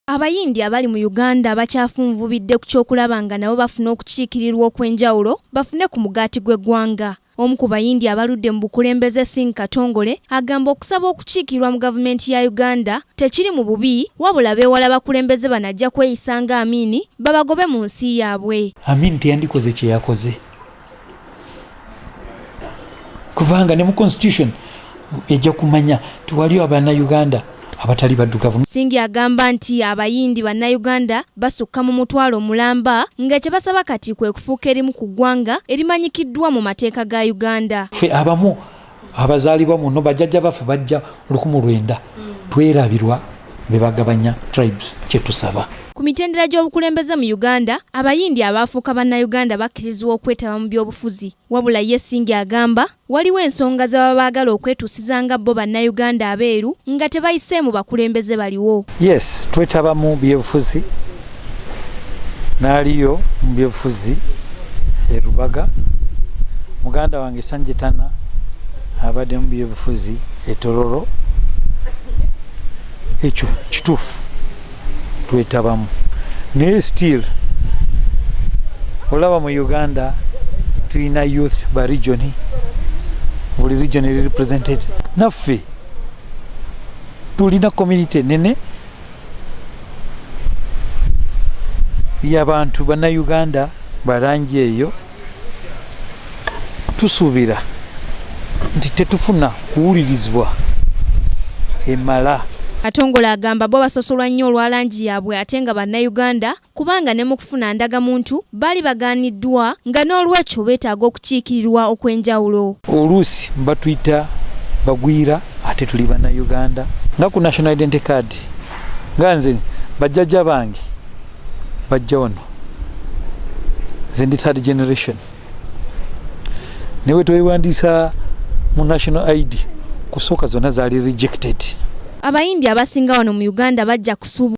Abayindi abali mu Uganda bakyafunvubidde ku kyokulaba nga nabo bafuna okukiikirirwa okw'enjawulo bafune ku mugaati gw'eggwanga. Omu ku bayindi abaludde mu bukulembeze Singh Katongole agamba okusaba okukiikirirwa mu gavumenti ya Uganda tekiri mu bubi, wabula beewala bakulembeze banajja kweyisa nga Amini babagobe mu nsi yaabwe. Amini teyandikoze kye yakoze, kubanga ne mu constitution ejja kumanya tewali Abannayuganda abatali baddugavu. Singh agamba nti abayindi Bannayuganda basukka mu mutwalo mulamba nga kye basaba kati kwe kufuuka erimu ku ggwanga erimanyikiddwa mu mateeka ga Uganda. Ffe abamu abazaalibwa muno bajjajja baffe bajja 1900 twerabirwa be bagabanya tribes kye tusaba. Ku mitendera gy'obukulembeze mu Uganda, abayindi abaafuuka Bannayuganda bakkirizibwa okwetaba mu byobufuzi. Wabula ye Singh agamba waliwo ensonga ze baba baagala okwetuusiza nga bo Bannayuganda abeeru nga tebayiseemu bakulembeze baliwo. Yes, twetaba mu byobufuzi. Naaliyo mu byobufuzi e Rubaga. Muganda wange Sanjitana abadde mu byobufuzi e Tororo. Ekyo kituufu. Twetabamu naye still olaba mu Uganda tulina youth ba region, buli region eri represented. Naffe tulina community nene y'abantu Bannayuganda barangi eyo. Tusuubira nti tetufuna kuwulirizibwa emala. Katongole agamba bo basosolwa nnyo olwa langi yaabwe ate nga Bannayuganda kubanga ne mu kufuna ndagamuntu bali bagaaniddwa nga n'olwekyo beetaaga okukiikirirwa okw'enjawulo. Oluusi batuyita bagwira ate tuli Bannayuganda nga ku National Identity Card. Nga nze bajjajja bange bajja wano, nze ndi third generation. Newe twewandiisa mu National ID kusooka zonna zaali rejected. Abayindi abasinga wano mu Uganda bajja kusuubula